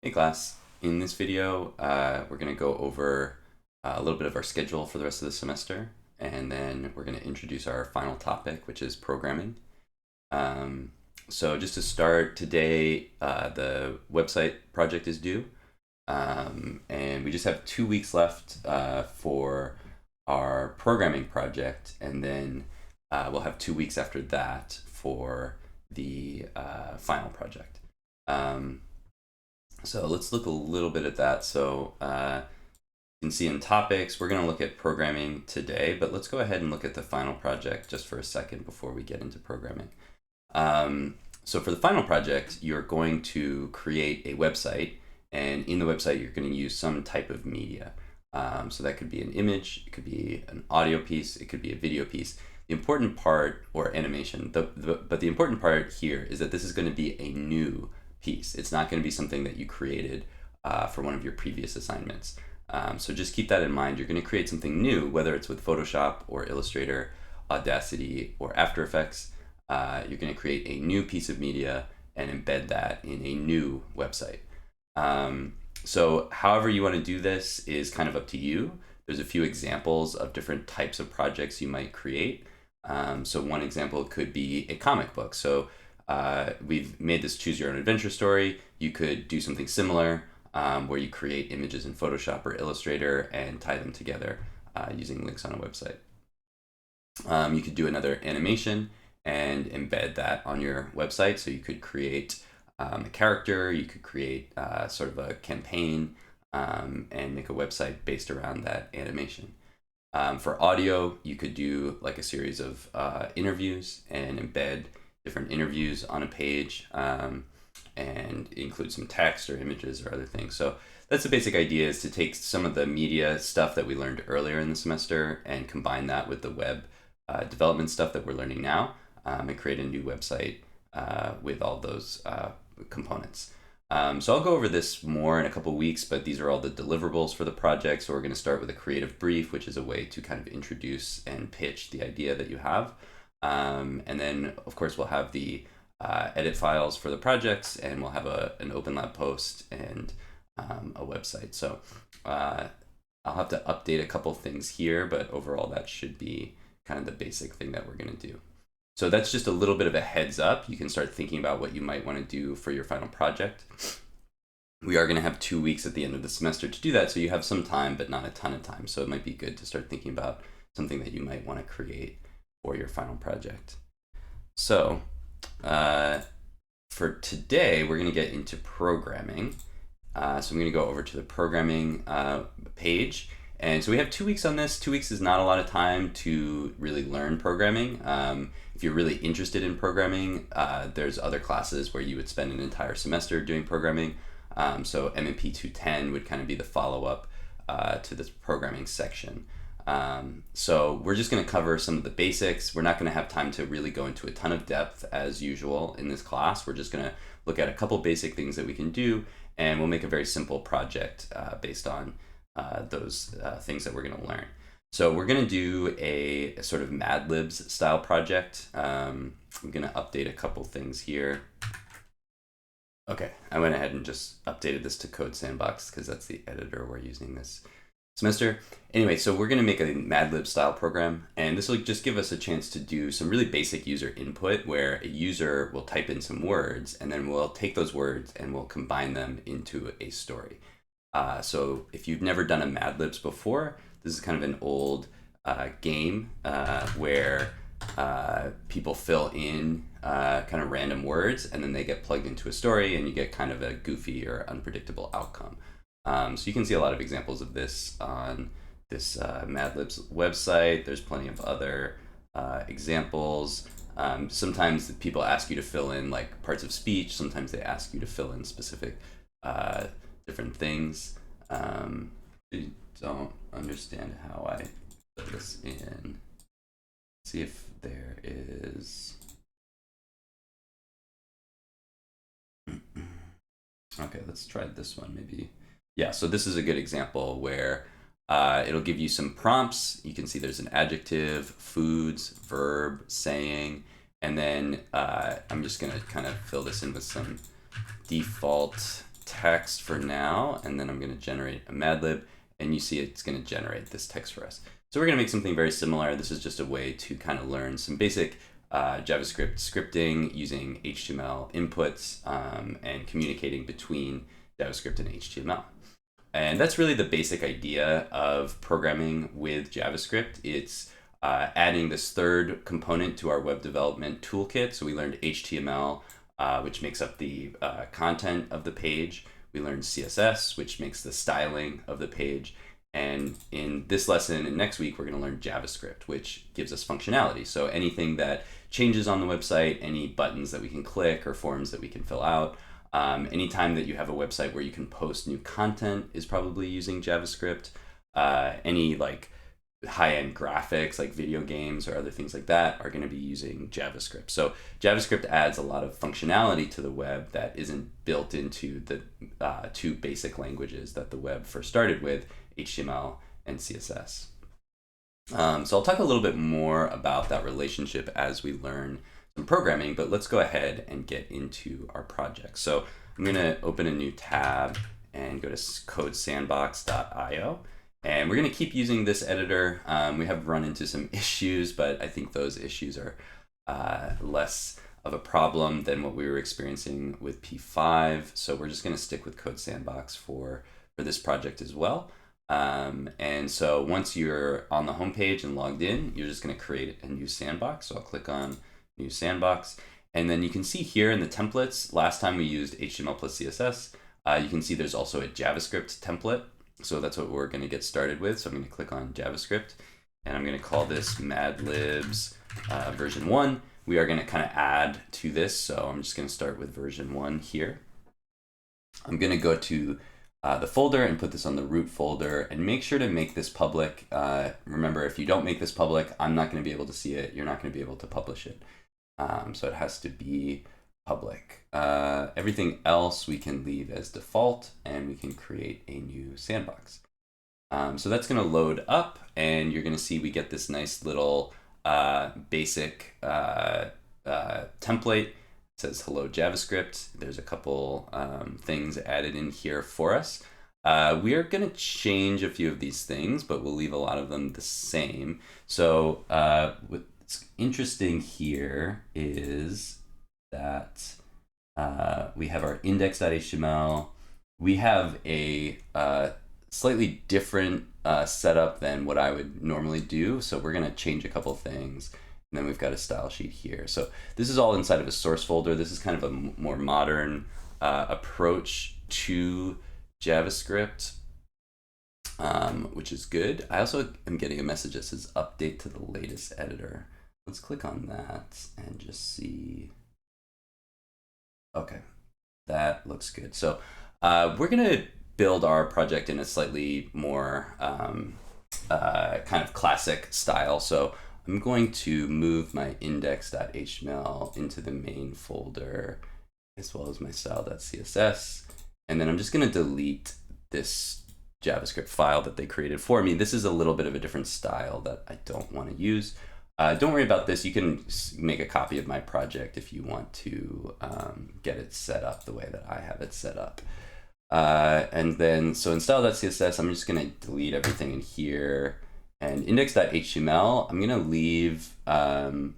Hey class, in this video we're going to go over a little bit of our schedule for the rest of the semester, and then we're going to introduce our final topic, which is programming. So just to start, today the website project is due, and we just have 2 weeks left for our programming project, and then we'll have 2 weeks after that for the final project. So let's look a little bit at that. So you can see in topics, we're going to look at programming today, but let's go ahead and look at the final project just for a second before we get into programming. So for the final project, you're going to create a website, and in the website, you're going to use some type of media. So that could be an image, it could be an audio piece, it could be a video piece. The important part, or animation, but the important part here is that this is going to be a new piece. It's not going to be something that you created for one of your previous assignments. So just keep that in mind. You're going to create something new, whether it's with Photoshop or Illustrator, Audacity, or After Effects. You're going to create a new piece of media and embed that in a new website. So however you want to do this is kind of up to you. There's a few examples of different types of projects you might create. So one example could be a comic book. So we've made this choose your own adventure story. You could do something similar where you create images in Photoshop or Illustrator and tie them together using links on a website. You could do another animation and embed that on your website. So you could create a character, you could create sort of a campaign and make a website based around that animation. For audio, you could do like a series of interviews and embed different interviews on a page and include some text or images or other things. So that's the basic idea, is to take some of the media stuff that we learned earlier in the semester and combine that with the web development stuff that we're learning now and create a new website with all those components. So I'll go over this more in a couple weeks, but these are all the deliverables for the project. So we're going to start with a creative brief, which is a way to kind of introduce and pitch the idea that you have. And then, of course, we'll have the edit files for the projects, and we'll have an Open Lab post and a website. So I'll have to update a couple things here, but overall that should be kind of the basic thing that we're going to do. So that's just a little bit of a heads up. You can start thinking about what you might want to do for your final project. We are going to have 2 weeks at the end of the semester to do that, so you have some time, but not a ton of time. So it might be good to start thinking about something that you might want to create for your final project. So for today, we're going to get into programming. So I'm going to go over to the programming page. And so we have 2 weeks on this. 2 weeks is not a lot of time to really learn programming. If you're really interested in programming, there's other classes where you would spend an entire semester doing programming. So MMP 210 would kind of be the follow-up to this programming section. So we're just going to cover some of the basics. We're not going to have time to really go into a ton of depth as usual in this class. We're just going to look at a couple basic things that we can do, and we'll make a very simple project based on those things that we're going to learn. So we're going to do a sort of Mad Libs style project. I'm going to update a couple things here. Okay, I went ahead and just updated this to Code Sandbox because that's the editor we're using this semester. Anyway, so we're going to make a Mad Lib style program, and this will just give us a chance to do some really basic user input where a user will type in some words, and then we'll take those words and we'll combine them into a story. So if you've never done a Mad Libs before, this is kind of an old game where people fill in kind of random words, and then they get plugged into a story, and you get kind of a goofy or unpredictable outcome. So you can see a lot of examples of this on this Mad Libs website. There's plenty of other examples. Sometimes people ask you to fill in like parts of speech. Sometimes they ask you to fill in specific different things. I don't understand how I put this in. See if there is. Okay, let's try this one maybe. Yeah, so this is a good example where it'll give you some prompts. You can see there's an adjective, foods, verb, saying, and then I'm just gonna kind of fill this in with some default text for now, and then I'm going to generate a Mad Lib, and you see it's going to generate this text for us. So we're going to make something very similar. This is just a way to kind of learn some basic JavaScript scripting using HTML inputs and communicating between JavaScript and HTML. And that's really the basic idea of programming with JavaScript. It's adding this third component to our web development toolkit. So we learned HTML, which makes up the content of the page. We learned CSS, which makes the styling of the page. And in this lesson and next week, we're going to learn JavaScript, which gives us functionality. So anything that changes on the website, any buttons that we can click or forms that we can fill out, anytime that you have a website where you can post new content is probably using JavaScript. Any like high-end graphics like video games or other things like that are going to be using JavaScript. So JavaScript adds a lot of functionality to the web that isn't built into the two basic languages that the web first started with, HTML and CSS. So I'll talk a little bit more about that relationship as we learn some programming, but let's go ahead and get into our project. So I'm going to open a new tab and go to codesandbox.io. And we're going to keep using this editor. We have run into some issues, but I think those issues are less of a problem than what we were experiencing with P5. So we're just going to stick with Code Sandbox for this project as well. And so once you're on the home page and logged in, you're just going to create a new sandbox. So I'll click on New Sandbox. And then you can see here in the templates, last time we used HTML plus CSS, you can see there's also a JavaScript template. So that's what we're going to get started with. So I'm going to click on JavaScript, and I'm going to call this Mad Libs version 1. We are going to kind of add to this. So I'm just going to start with version 1 here. I'm going to go to the folder and put this on the root folder and make sure to make this public. Remember, if you don't make this public, I'm not going to be able to see it. You're not going to be able to publish it. So it has to be public. Everything else we can leave as default, and we can create a new sandbox. So that's going to load up, and you're going to see we get this nice little basic template. It says hello JavaScript. There's a couple things added in here for us. We are going to change a few of these things, but we'll leave a lot of them the same. So what's interesting here is that we have our index.html. We have a slightly different setup than what I would normally do. So we're going to change a couple things. And then we've got a style sheet here. So this is all inside of a source folder. This is kind of a more modern approach to JavaScript, which is good. I also am getting a message that says update to the latest editor. Let's click on that and just see. Okay, that looks good. So we're going to build our project in a slightly more kind of classic style. So I'm going to move my index.html into the main folder as well as my style.css. And then I'm just going to delete this JavaScript file that they created for me. This is a little bit of a different style that I don't want to use. Don't worry about this. You can make a copy of my project if you want to get it set up the way that I have it set up. And then, so in style.css, I'm just going to delete everything in here. And index.html, I'm going to leave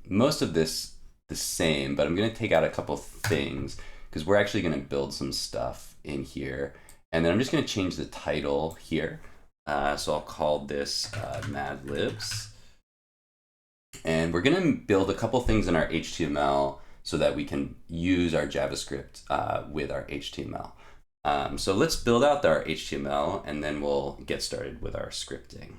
most of this the same, but I'm going to take out a couple things because we're actually going to build some stuff in here. And then I'm just going to change the title here. So I'll call this Mad Libs. And we're going to build a couple things in our HTML so that we can use our JavaScript with our HTML. So let's build out our HTML, and then we'll get started with our scripting.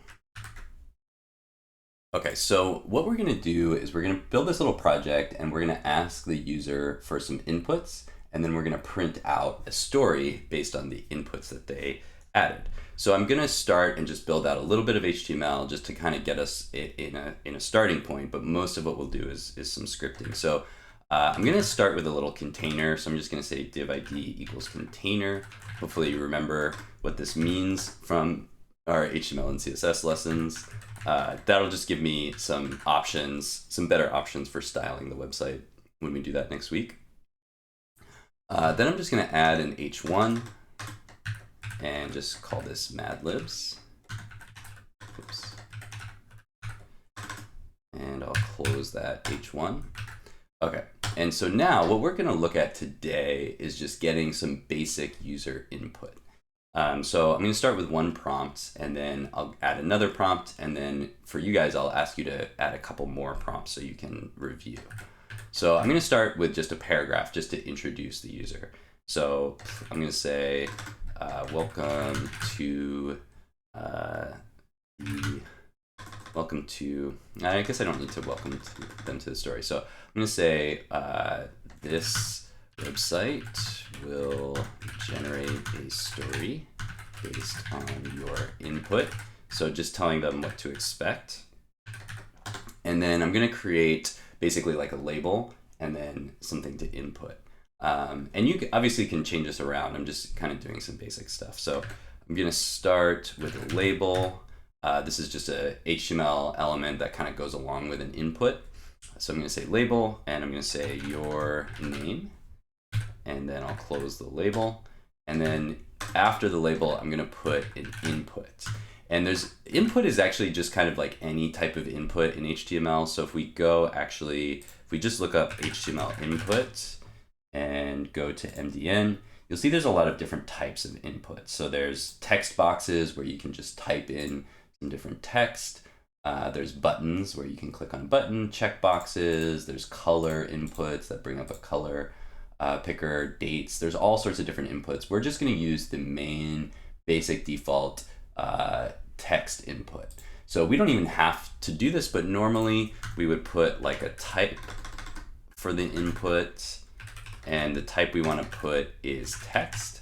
Okay, so what we're going to do is we're going to build this little project, and we're going to ask the user for some inputs, and then we're going to print out a story based on the inputs that they added. So I'm going to start and just build out a little bit of HTML just to kind of get us in a starting point, but most of what we'll do is some scripting. So I'm going to start with a little container. So I'm just going to say div ID equals container. Hopefully you remember what this means from our HTML and CSS lessons. That'll just give me some options, some better options for styling the website when we do that next week. Then I'm just going to add an H1 and just call this madlibs. Oops. And I'll close that h1. Okay, and so now what we're going to look at today is just getting some basic user input. So I'm going to start with one prompt, and then I'll add another prompt, and then for you guys, I'll ask you to add a couple more prompts so you can review. So I'm going to start with just a paragraph just to introduce the user. So I'm going to say, welcome to I guess I don't need to welcome them to the story. So I'm going to say, this website will generate a story based on your input. So just telling them what to expect. And then I'm going to create basically like a label and then something to input. And you obviously can change this around. I'm just kind of doing some basic stuff. So I'm going to start with a label. This is just a HTML element that kind of goes along with an input. So I'm going to say label, and I'm going to say your name, and then I'll close the label. And then after the label, I'm going to put an input. And input is actually just kind of like any type of input in HTML. So if we just look up HTML input and go to MDN, you'll see there's a lot of different types of inputs. So there's text boxes where you can just type in some different text. There's buttons where you can click on a button, check boxes. There's color inputs that bring up a color picker, dates. There's all sorts of different inputs. We're just going to use the main basic default text input. So we don't even have to do this, but normally we would put like a type for the input, and the type we want to put is text.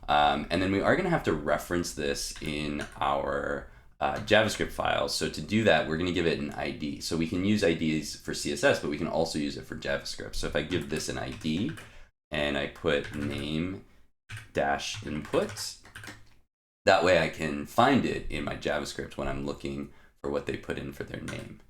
And then we are going to have to reference this in our JavaScript files. So to do that, we're going to give it an ID. So we can use IDs for CSS, but we can also use it for JavaScript. So if I give this an ID and I put name dash input, that way I can find it in my JavaScript when I'm looking for what they put in for their name.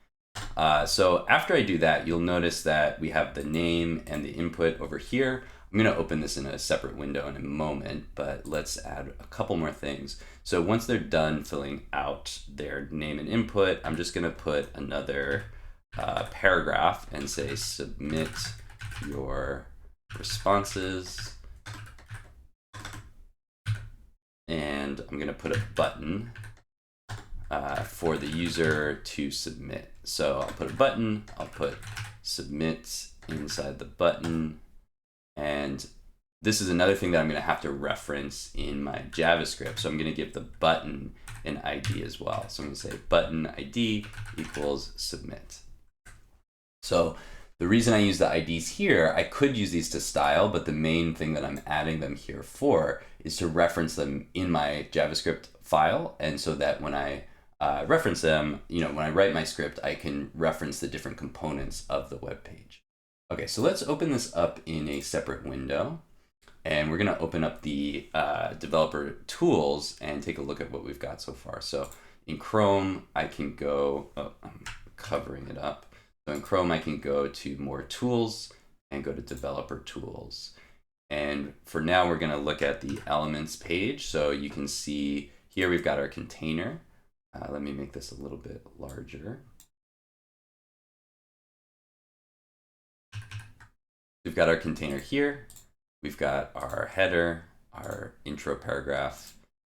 So after I do that, you'll notice that we have the name and the input over here. I'm going to open this in a separate window in a moment, but let's add a couple more things. So once they're done filling out their name and input, I'm just going to put another paragraph and say submit your responses. And I'm going to put a button for the user to submit. So I'll put a button, I'll put submit inside the button. And this is another thing that I'm going to have to reference in my JavaScript. So I'm going to give the button an ID as well. So I'm going to say button ID equals submit. So the reason I use the IDs here, I could use these to style, but the main thing that I'm adding them here for is to reference them in my JavaScript file. And so that when I reference them, when I write my script, I can reference the different components of the web page. Okay, so let's open this up in a separate window, and we're going to open up the developer tools and take a look at what we've got so far. So in Chrome, I can go, I'm covering it up. So in Chrome, I can go to more tools and go to developer tools. And for now, we're going to look at the elements page. So you can see here we've got our container. Let me make this a little bit larger. We've got our container here. We've got our header, our intro paragraph.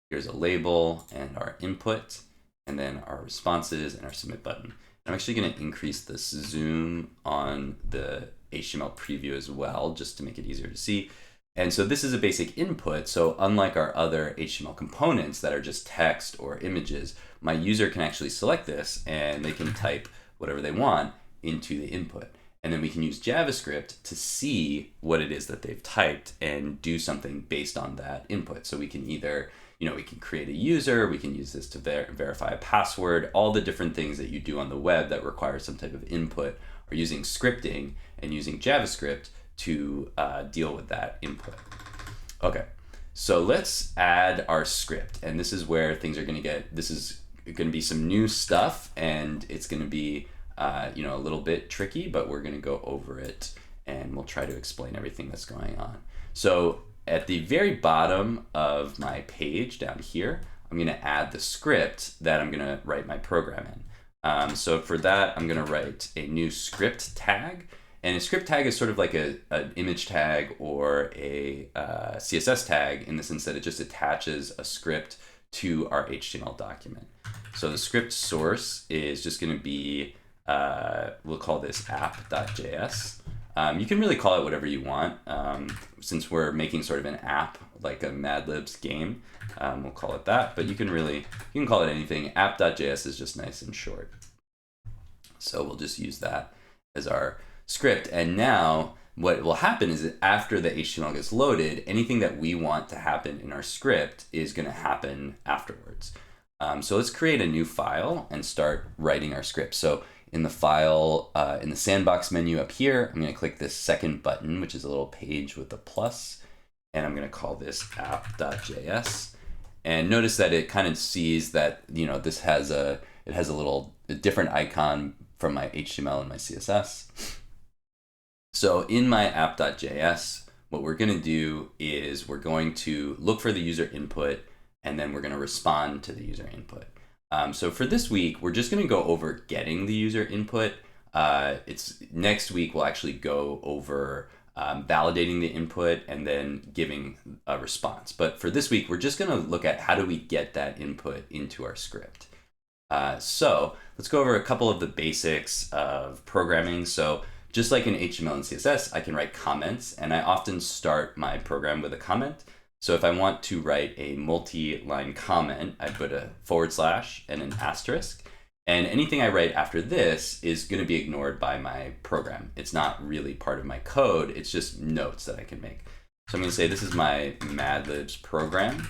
Here's a label and our input, and then our responses and our submit button. I'm actually going to increase the zoom on the HTML preview as well, just to make it easier to see. And so this is a basic input. So unlike our other HTML components that are just text or images, my user can actually select this and they can type whatever they want into the input. And then we can use JavaScript to see what it is that they've typed and do something based on that input. So we can either, we can create a user, we can use this to verify a password, all the different things that you do on the web that require some type of input, or using scripting and using JavaScript to deal with that input. Okay, so let's add our script. And this is where things are this is going to be some new stuff, and it's going to be a little bit tricky, but we're going to go over it and we'll try to explain everything that's going on. So at the very bottom of my page down here, I'm going to add the script that I'm going to write my program in. So for that, I'm going to write a new script tag. And a script tag is sort of like an image tag or a CSS tag in the sense that it just attaches a script to our HTML document. So the script source is just going to be, we'll call this app.js. You can really call it whatever you want. Since we're making sort of an app, like a Mad Libs game, we'll call it that. But you can call it anything. App.js is just nice and short. So we'll just use that as our script. And now what will happen is that after the HTML gets loaded, anything that we want to happen in our script is going to happen afterwards. So let's create a new file and start writing our script. So in the file, in the sandbox menu up here, I'm going to click this second button, which is a little page with a plus, and I'm going to call this app.js. And notice that it kind of sees that, you know, it has a different icon from my HTML and my CSS. So in my app.js, what we're going to do is we're going to look for the user input, and then we're going to respond to the user input. So for this week, we're just going to go over getting the user input. Next week, we'll actually go over validating the input and then giving a response. But for this week, we're just going to look at how do we get that input into our script. So let's go over a couple of the basics of programming. So just like in HTML and CSS, I can write comments, and I often start my program with a comment. So if I want to write a multi-line comment, I put a / and an asterisk. And anything I write after this is going to be ignored by my program. It's not really part of my code. It's just notes that I can make. So I'm going to say this is my Mad Libs program.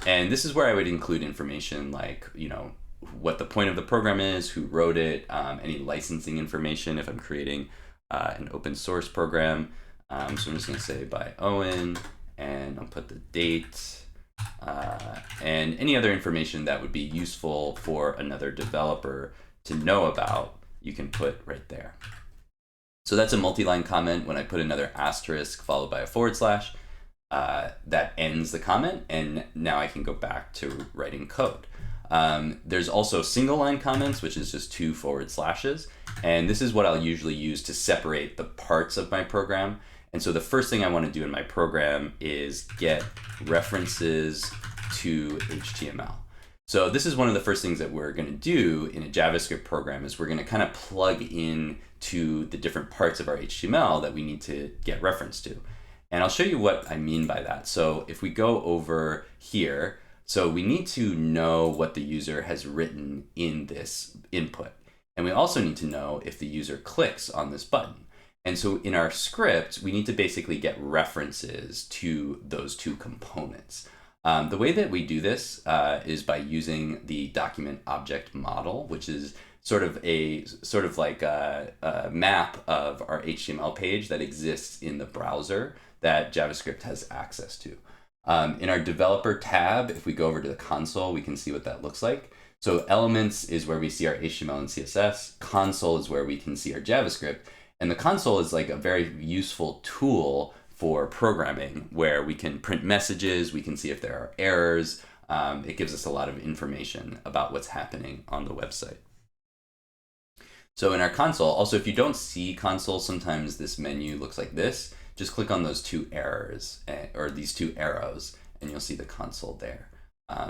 And this is where I would include information like, you know, what the point of the program is, who wrote it, any licensing information if I'm creating an open source program. So I'm just going to say by Owen, and I'll put the date, and any other information that would be useful for another developer to know about, you can put right there. So that's a multi-line comment. When I put another asterisk followed by a / that ends the comment, and now I can go back to writing code. There's also single line comments, which is just 2 /, and this is what I'll usually use to separate the parts of my program. And so the first thing I want to do in my program is get references to HTML. So this is one of the first things that we're going to do in a JavaScript program is we're going to kind of plug in to the different parts of our HTML that we need to get reference to. And I'll show you what I mean by that. So if we go over here, so we need to know what the user has written in this input. And we also need to know if the user clicks on this button. And so in our script, we need to basically get references to those two components. The way that we do this is by using the document object model, which is sort of like a map of our HTML page that exists in the browser that JavaScript has access to. In our developer tab, if we go over to the console, we can see what that looks like. So elements is where we see our HTML and CSS. Console is where we can see our JavaScript. And the console is like a very useful tool for programming where we can print messages, we can see if there are errors. It gives us a lot of information about what's happening on the website. So in our console, also if you don't see console, sometimes this menu looks like this. Just click on those 2 errors or these 2 arrows and you'll see the console there.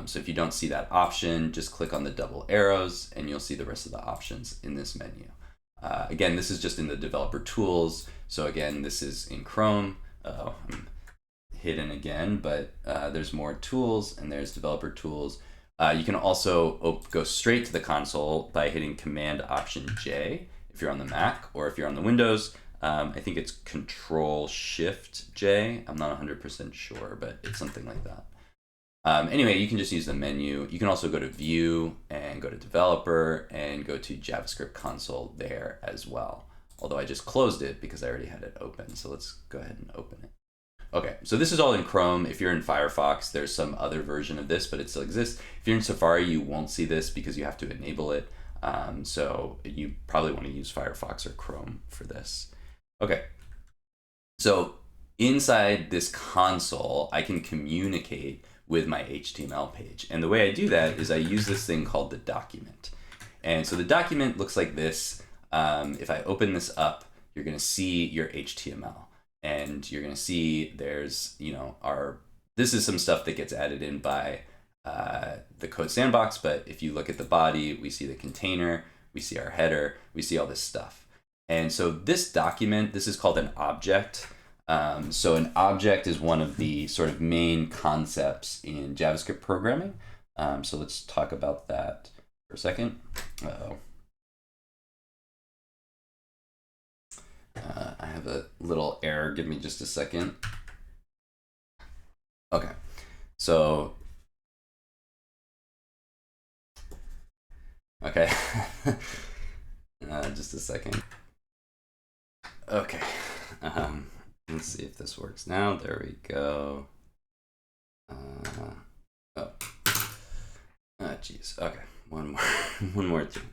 So if you don't see that option, just click on the double arrows and you'll see the rest of the options in this menu. Again, this is just in the developer tools. So again, this is in Chrome. I'm hidden again, but there's more tools and there's developer tools. You can also go straight to the console by hitting Command Option J if you're on the Mac, or if you're on the Windows, I think it's Control Shift J. I'm not 100% sure, but it's something like that. Anyway, you can just use the menu. You can also go to View and go to Developer and go to JavaScript Console there as well. Although I just closed it because I already had it open. So let's go ahead and open it. Okay, so this is all in Chrome. If you're in Firefox, there's some other version of this, but it still exists. If you're in Safari, you won't see this because you have to enable it. So you probably want to use Firefox or Chrome for this. Okay, so inside this console, I can communicate with my HTML page. And the way I do that is I use this thing called the document. And so the document looks like this. If I open this up, you're going to see your HTML. And you're going to see there's, this is some stuff that gets added in by the code sandbox. But if you look at the body, we see the container, we see our header, we see all this stuff. And so this document, this is called an object. So an object is one of the sort of main concepts in JavaScript programming. So let's talk about that for a second. I have a little error. Give me just a second. Okay. So, okay. Just a second. Okay. Let's see if this works now. There we go. Geez. Okay, one more thing.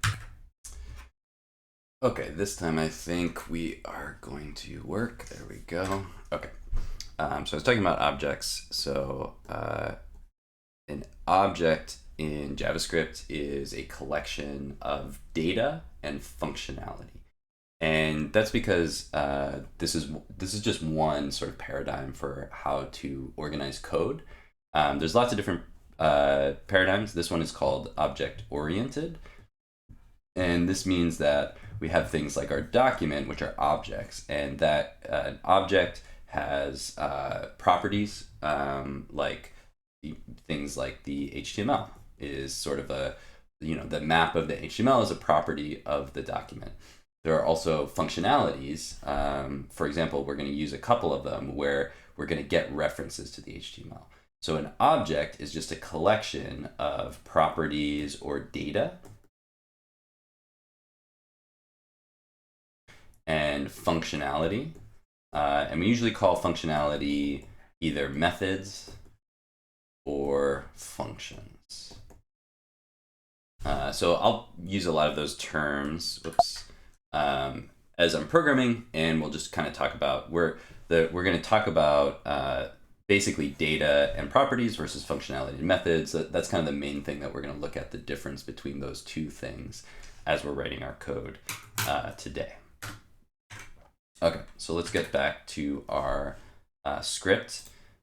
Okay, this time I think we are going to work. There we go. Okay. So I was talking about objects. So an object in JavaScript is a collection of data and functionality. And that's because this is just one sort of paradigm for how to organize code. There's lots of different paradigms. This one is called object-oriented. And this means that we have things like our document, which are objects, and that an object has properties like things like the HTML is sort of the map of the HTML is a property of the document. There are also functionalities. For example, we're going to use a couple of them where we're going to get references to the HTML. So an object is just a collection of properties or data. And functionality. And we usually call functionality either methods or functions. So I'll use a lot of those terms as I'm programming, and we'll just kind of talk about we're going to talk about basically data and properties versus functionality and methods. That's kind of the main thing that we're going to look at, the difference between those two things as we're writing our code today. Okay, so let's get back to our script.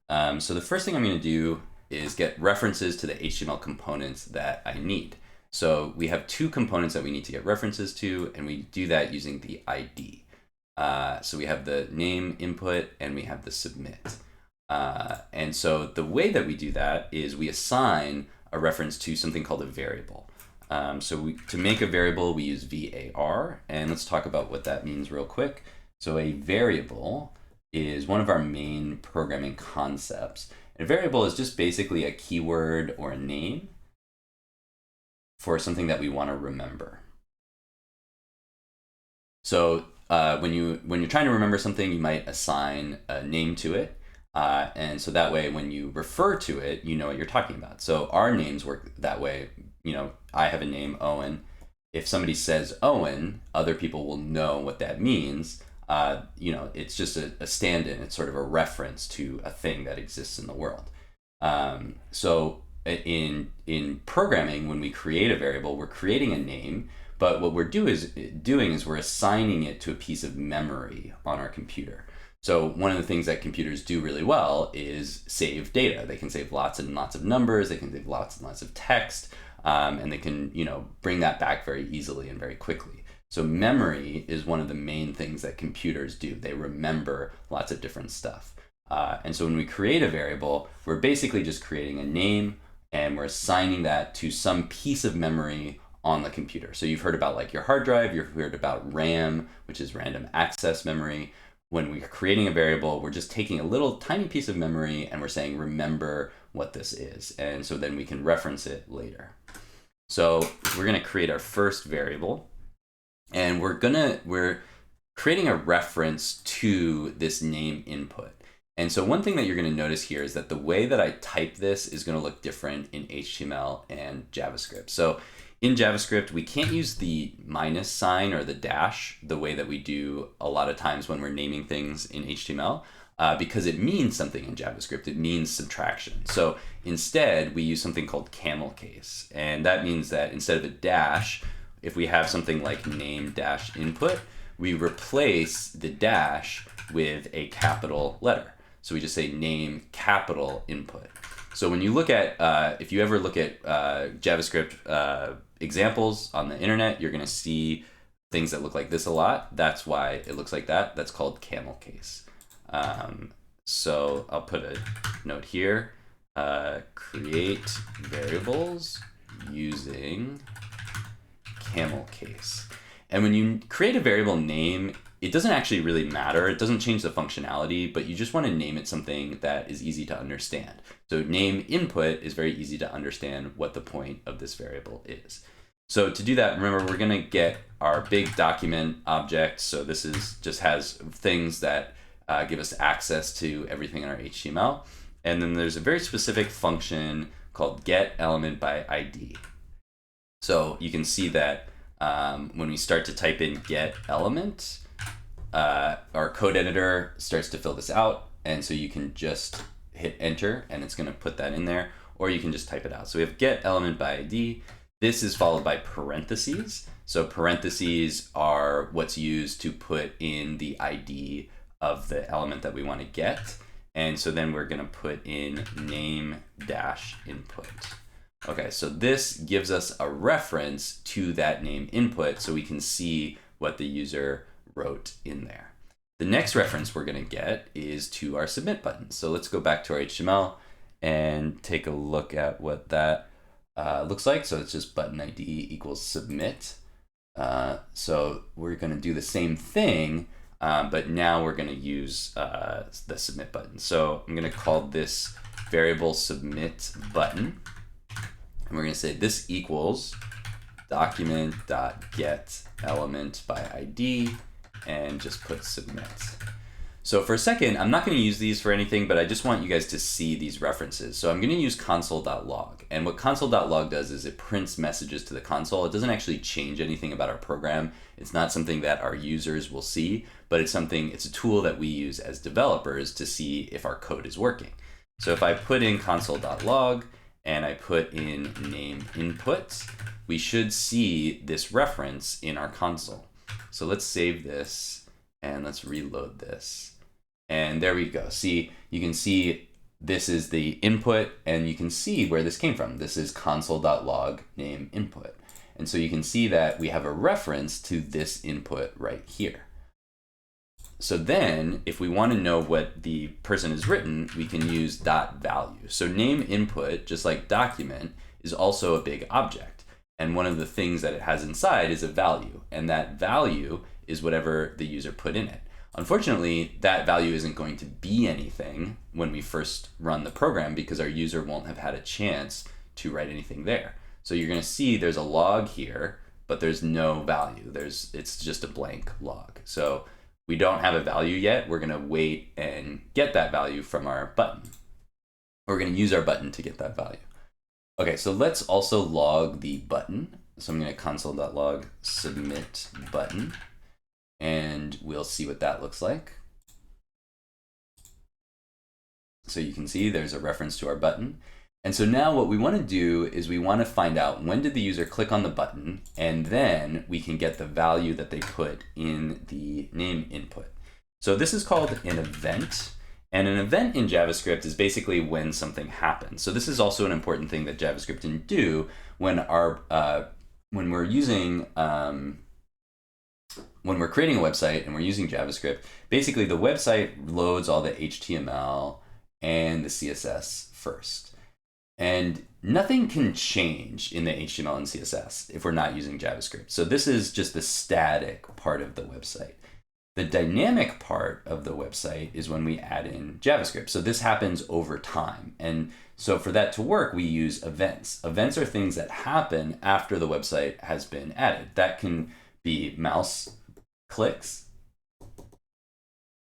So the first thing I'm going to do is get references to the HTML components that I need. So we have two components that we need to get references to, and we do that using the ID. So we have the name input and we have the submit. And so the way that we do that is we assign a reference to something called a variable. To make a variable, we use var, and let's talk about what that means real quick. So a variable is one of our main programming concepts. And a variable is just basically a keyword or a name for something that we want to remember. So when you're trying to remember something, you might assign a name to it. And so that way, when you refer to it, you know what you're talking about. So our names work that way. I have a name, Owen. If somebody says Owen, other people will know what that means. It's just a stand-in. It's sort of a reference to a thing that exists in the world. So in programming, when we create a variable, we're creating a name, but what we're doing is we're assigning it to a piece of memory on our computer. So one of the things that computers do really well is save data. They can save lots and lots of numbers. They can save lots and lots of text, and they can bring that back very easily and very quickly. So memory is one of the main things that computers do. They remember lots of different stuff. And so when we create a variable, we're basically just creating a name, and we're assigning that to some piece of memory on the computer. So you've heard about like your hard drive, you've heard about RAM, which is random access memory. When we're creating a variable, we're just taking a little tiny piece of memory and we're saying, remember what this is. And so then we can reference it later. So we're gonna create our first variable, and we're creating a reference to this name input. And so one thing that you're going to notice here is that the way that I type this is going to look different in HTML and JavaScript. So in JavaScript, we can't use the minus sign or the dash the way that we do a lot of times when we're naming things in HTML. because it means something in JavaScript. It means subtraction. So instead, we use something called camel case. And that means that instead of a dash, if we have something like name dash input, we replace the dash with a capital letter. So we just say name capital input. So when you look at, if you ever look at JavaScript examples on the internet, you're going to see things that look like this a lot. That's why it looks like that. That's called camel case. So I'll put a note here, create variables using camel case. And when you create a variable name, it doesn't actually really matter. It doesn't change the functionality, but you just want to name it something that is easy to understand. So name input is very easy to understand what the point of this variable is. So to do that, remember, we're going to get our big document object. So this is just has things that give us access to everything in our HTML. And then there's a very specific function called getElementById. So you can see that when we start to type in getElement, our code editor starts to fill this out. And so you can just hit enter and it's going to put that in there, or you can just type it out. So we have getElementById. This is followed by parentheses. So parentheses are what's used to put in the ID of the element that we want to get. And so then we're going to put in name dash input. Okay, so this gives us a reference to that name input so we can see what the user wrote in there. The next reference we're going to get is to our submit button. So let's go back to our HTML and take a look at what that looks like. So it's just button ID equals submit. So we're going to do the same thing, but now we're going to use the submit button. So I'm going to call this variable submit button. And we're going to say this equals document.getElementById and just put submit. So for a second, I'm not going to use these for anything, but I just want you guys to see these references. So I'm going to use console.log. And what console.log does is it prints messages to the console. It doesn't actually change anything about our program. It's not something that our users will see, but it's a tool that we use as developers to see if our code is working. So if I put in console.log and I put in name input, we should see this reference in our console. So let's save this and let's reload this. And there we go. See, you can see this is the input and you can see where this came from. This is console.log name input. And so you can see that we have a reference to this input right here. So then if we want to know what the person has written, we can use .value. So name input, just like document, is also a big object. And one of the things that it has inside is a value. And that value is whatever the user put in it. Unfortunately, that value isn't going to be anything when we first run the program because our user won't have had a chance to write anything there. So you're going to see there's a log here, but there's no value. It's just a blank log. So we don't have a value yet. We're going to wait and get that value from our button. We're going to use our button to get that value. Okay, so let's also log the button. So I'm going to console.log submit button, and we'll see what that looks like. So you can see there's a reference to our button. And so now what we want to do is we want to find out when did the user click on the button, and then we can get the value that they put in the name input. So this is called an event. And an event in JavaScript is basically when something happens. So this is also an important thing that JavaScript can do when we're using when we're creating a website and we're using JavaScript. Basically, the website loads all the HTML and the CSS first. And nothing can change in the HTML and CSS if we're not using JavaScript. So this is just the static part of the website. The dynamic part of the website is when we add in JavaScript. So this happens over time. And so for that to work, we use events. Events are things that happen after the website has been added. That can be mouse clicks.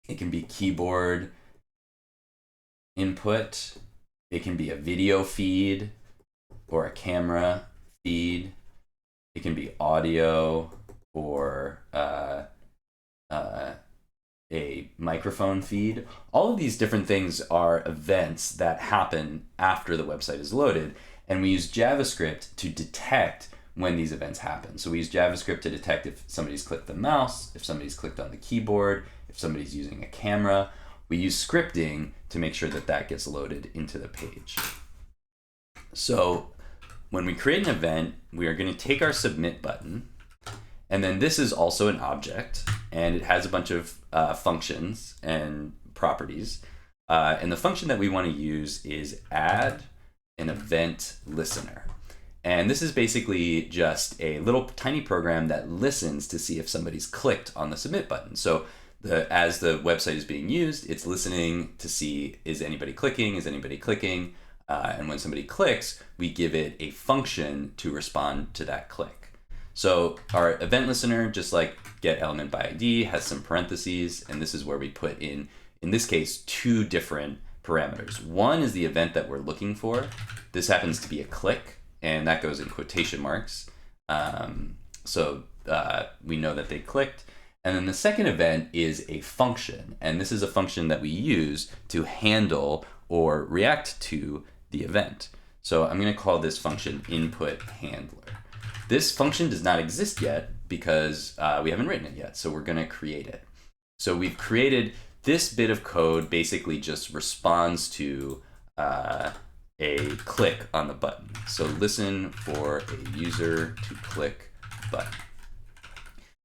It can be keyboard input. It can be a video feed or a camera feed. It can be audio or a microphone feed. All of these different things are events that happen after the website is loaded, and we use JavaScript to detect when these events happen. So we use JavaScript to detect if somebody's clicked the mouse, if somebody's clicked on the keyboard, if somebody's using a camera. We use scripting to make sure that that gets loaded into the page. So when we create an event, we are going to take our submit button, and then this is also an object, and it has a bunch of functions and properties. And the function that we want to use is add an event listener. And this is basically just a little tiny program that listens to see if somebody's clicked on the submit button. So as the website is being used, it's listening to see, is anybody clicking? Is anybody clicking? And when somebody clicks, we give it a function to respond to that click. So our event listener, just like get element by ID, has some parentheses, and this is where we put in this case, 2 different parameters. One is the event that we're looking for. This happens to be a click, and that goes in quotation marks. So we know that they clicked. And then the second event is a function, and this is a function that we use to handle or react to the event. So I'm going to call this function input handler. This function does not exist yet because we haven't written it yet, so we're going to create it. So we've created this bit of code, basically just responds to a click on the button. So listen for a user to click button.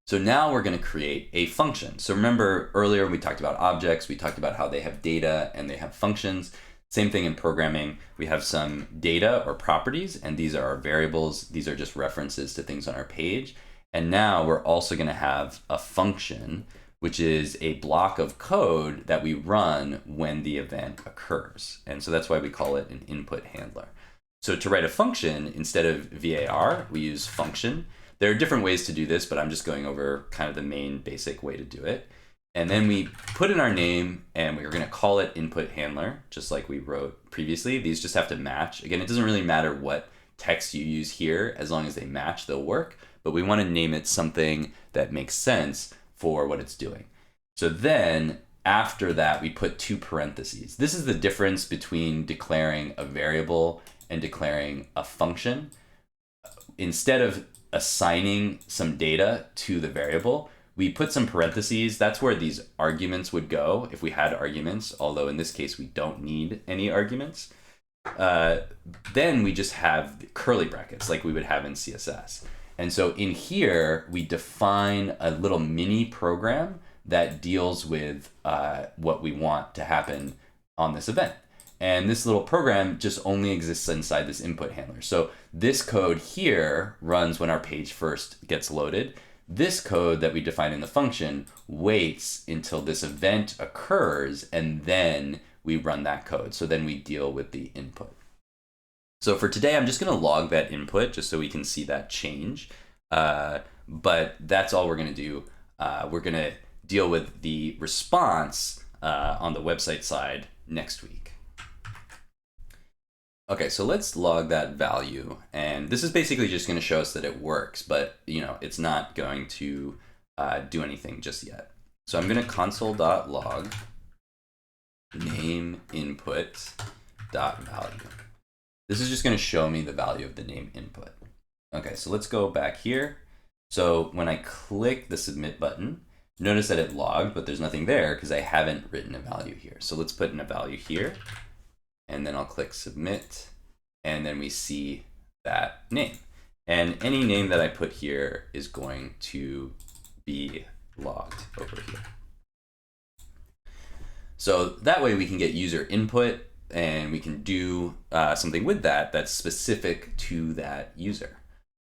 So now we're going to create a function. So remember earlier we talked about objects, we talked about how they have data and they have functions. Same thing in programming. We have some data or properties, and these are our variables. These are just references to things on our page. And now we're also going to have a function, which is a block of code that we run when the event occurs. And so that's why we call it an input handler. So to write a function, instead of var, we use function. There are different ways to do this, but I'm just going over kind of the main basic way to do it. And then we put in our name, and we're going to call it input handler, just like we wrote previously. These just have to match. Again, it doesn't really matter what text you use here. As long as they match, they'll work. But we want to name it something that makes sense for what it's doing. So then after that, we put 2 parentheses. This is the difference between declaring a variable and declaring a function. Instead of assigning some data to the variable, we put some parentheses. That's where these arguments would go if we had arguments, although in this case we don't need any arguments. Then we just have curly brackets like we would have in CSS. And so in here, we define a little mini program that deals with what we want to happen on this event. And this little program just only exists inside this input handler. So this code here runs when our page first gets loaded. This code that we define in the function waits until this event occurs, and then we run that code. So then we deal with the input. So for today, I'm just going to log that input just so we can see that change. But that's all we're going to do. We're going to deal with the response on the website side next week. Okay, so let's log that value. And this is basically just going to show us that it works, but it's not going to do anything just yet. So I'm going to console.log name input.value. This is just going to show me the value of the name input. Okay, so let's go back here. So when I click the submit button, notice that it logged, but there's nothing there because I haven't written a value here. So let's put in a value here, and then I'll click submit, and then we see that name. And any name that I put here is going to be logged over here. So that way we can get user input, and we can do something with that that's specific to that user.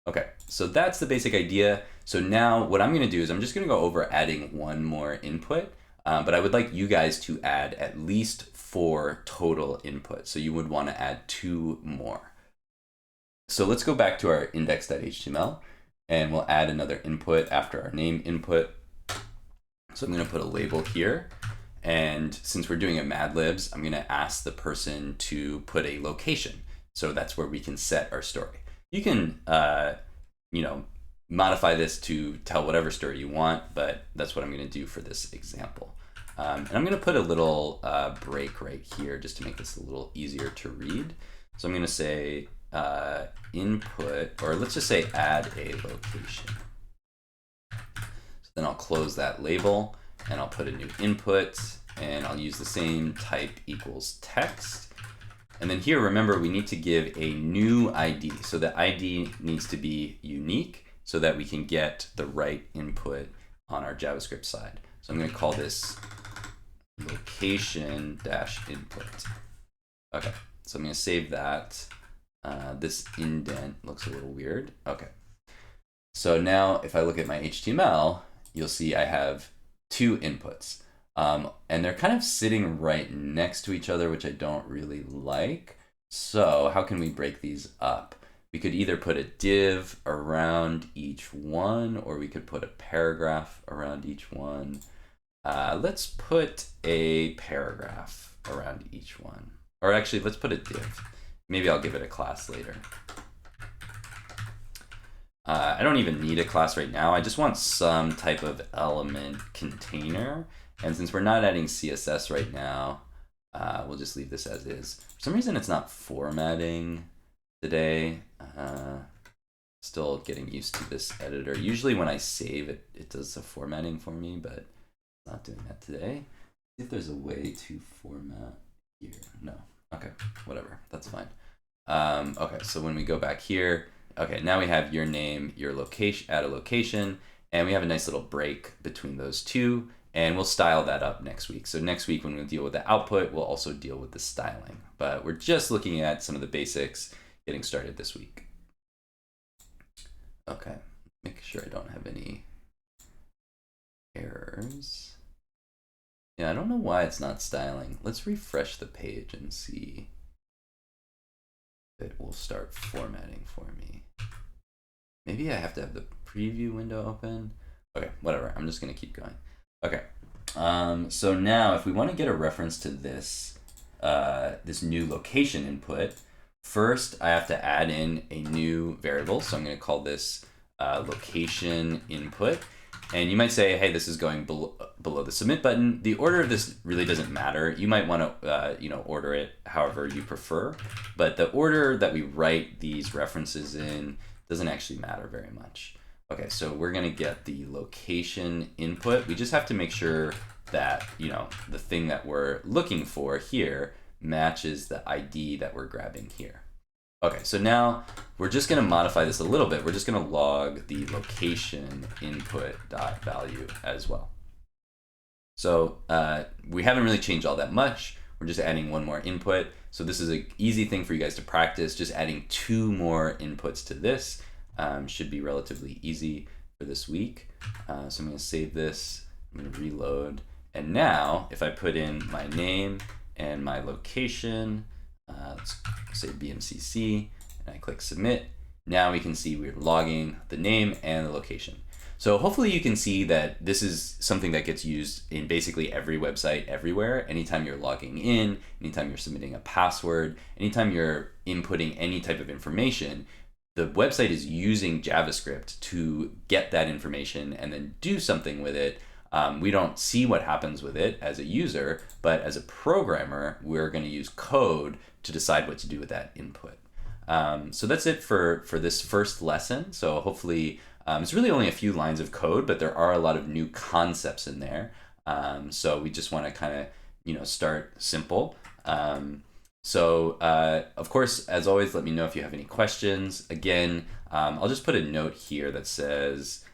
Okay, so that's the basic idea. So now what I'm going to do is I'm just going to go over adding one more input, but I would like you guys to add at least 4 total inputs. So you would want to add 2 more. So let's go back to our index.html, and we'll add another input after our name input. So I'm going to put a label here. And since we're doing a Mad Libs, I'm going to ask the person to put a location. So that's where we can set our story. You can, modify this to tell whatever story you want, but that's what I'm going to do for this example. And I'm going to put a little break right here just to make this a little easier to read. So I'm going to say input, or let's just say add a location. So then I'll close that label and I'll put a new input and I'll use the same type equals text. And then here, remember, we need to give a new ID. So the ID needs to be unique so that we can get the right input on our JavaScript side. So I'm going to call this location-input. Okay, so I'm going to save that. This indent looks a little weird. Okay, so now if I look at my HTML, you'll see I have two inputs. And they're kind of sitting right next to each other, which I don't really like. So how can we break these up? We could either put a div around each one, or we could put a paragraph around each one. Let's put a paragraph around each one. Or actually, let's put a div. Maybe I'll give it a class later. I don't even need a class right now. I just want some type of element container. And since we're not adding CSS right now, we'll just leave this as is. For some reason, it's not formatting today. Still getting used to this editor. Usually when I save it, it does the formatting for me, but it's not doing that today. See if there's a way to format here. No. Okay, whatever. That's fine. Okay, so when we go back here, okay, now we have your name, your location, add a location, and we have a nice little break between those two, and we'll style that up next week. So next week when we deal with the output, we'll also deal with the styling. But we're just looking at some of the basics getting started this week. Okay, make sure I don't have any errors. Yeah, I don't know why it's not styling. Let's refresh the page and see if it will start formatting for me. Maybe I have to have the preview window open. Okay, whatever. I'm just going to keep going. Okay. So now if we want to get a reference to this, this new location input, first I have to add in a new variable. So I'm going to call this location input. And you might say, hey, this is going below the submit button. The order of this really doesn't matter. You might want to order it however you prefer. But the order that we write these references in doesn't actually matter very much. Okay, so we're going to get the location input. We just have to make sure that, the thing that we're looking for here matches the ID that we're grabbing here. Okay, so now we're just going to modify this a little bit. We're just going to log the location input dot value as well. So we haven't really changed all that much. We're just adding one more input. So this is an easy thing for you guys to practice. Just adding two more inputs to this should be relatively easy for this week. So I'm going to save this. I'm going to reload. And now if I put in my name and my location, let's say BMCC, and I click submit. Now we can see we're logging the name and the location. So hopefully you can see that this is something that gets used in basically every website everywhere. Anytime you're logging in, anytime you're submitting a password, anytime you're inputting any type of information, the website is using JavaScript to get that information and then do something with it. We don't see what happens with it as a user, but as a programmer, we're going to use code to decide what to do with that input. So that's it for this first lesson. So hopefully it's really only a few lines of code, but there are a lot of new concepts in there. So we just want to kind of, start simple. So of course, as always, let me know if you have any questions. Again, I'll just put a note here that says,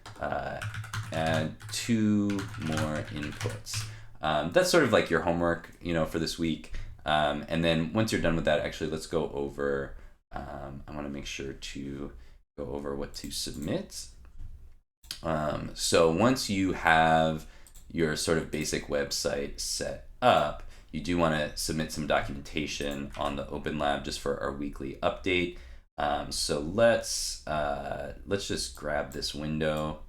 add two more inputs. That's sort of like your homework, for this week. And then once you're done with that, actually, let's go over, I want to make sure to go over what to submit. So once you have your sort of basic website set up, you do want to submit some documentation on the Open Lab just for our weekly update. So let's just grab this window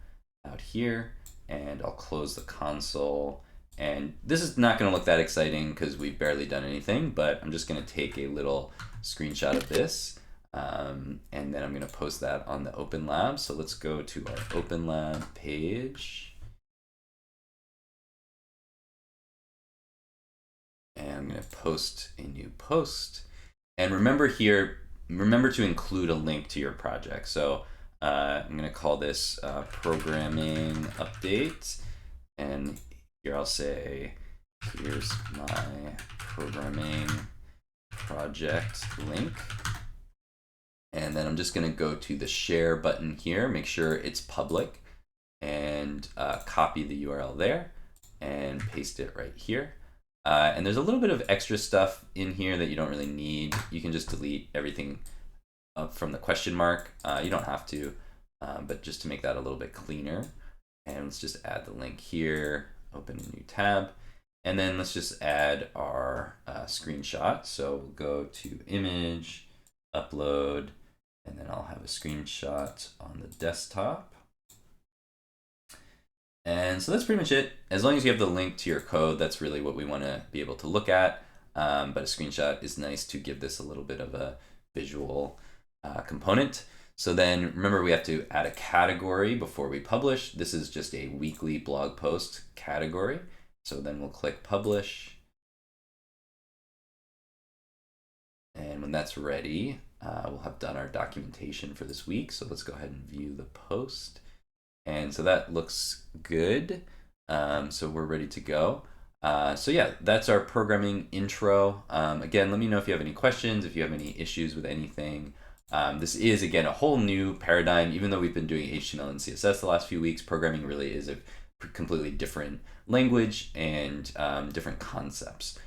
out here and I'll close the console. And this is not going to look that exciting because we've barely done anything, but I'm just going to take a little screenshot of this and then I'm going to post that on the Open Lab. So let's go to our Open Lab page. And I'm going to post a new post. And remember here, remember to include a link to your project. So I'm going to call this programming update. And here I'll say, here's my programming project link. And then I'm just going to go to the share button here, make sure it's public, and copy the URL there and paste it right here. And there's a little bit of extra stuff in here that you don't really need. You can just delete everything up from the question mark. You don't have to, but just to make that a little bit cleaner. And let's just add the link here, open a new tab. And then let's just add our screenshot. So we'll go to image, upload, and then I'll have a screenshot on the desktop. And so that's pretty much it. As long as you have the link to your code, that's really what we want to be able to look at. But a screenshot is nice to give this a little bit of a visual component. So then remember, we have to add a category before we publish. This is just a weekly blog post category. So then we'll click publish. And when that's ready, we'll have done our documentation for this week. So let's go ahead and view the post. And so that looks good. So we're ready to go. So yeah, that's our programming intro. Again, let me know if you have any questions, if you have any issues with anything. This is, again, a whole new paradigm. Even though we've been doing HTML and CSS the last few weeks, programming really is a completely different language and different concepts.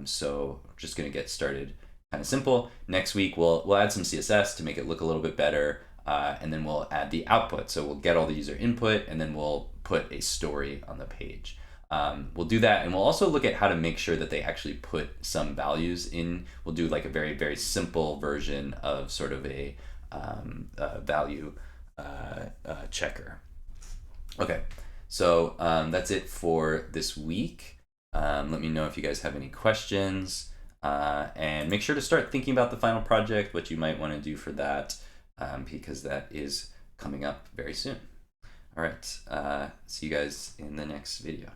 So I'm just going to get started kind of simple. Next week, we'll add some CSS to make it look a little bit better. And then we'll add the output. So we'll get all the user input, and then we'll put a story on the page. We'll do that, and we'll also look at how to make sure that they actually put some values in. We'll do like a very, very simple version of sort of a value checker. Okay, so that's it for this week. Let me know if you guys have any questions, and make sure to start thinking about the final project, what you might want to do for that. Because that is coming up very soon. All right, see you guys in the next video.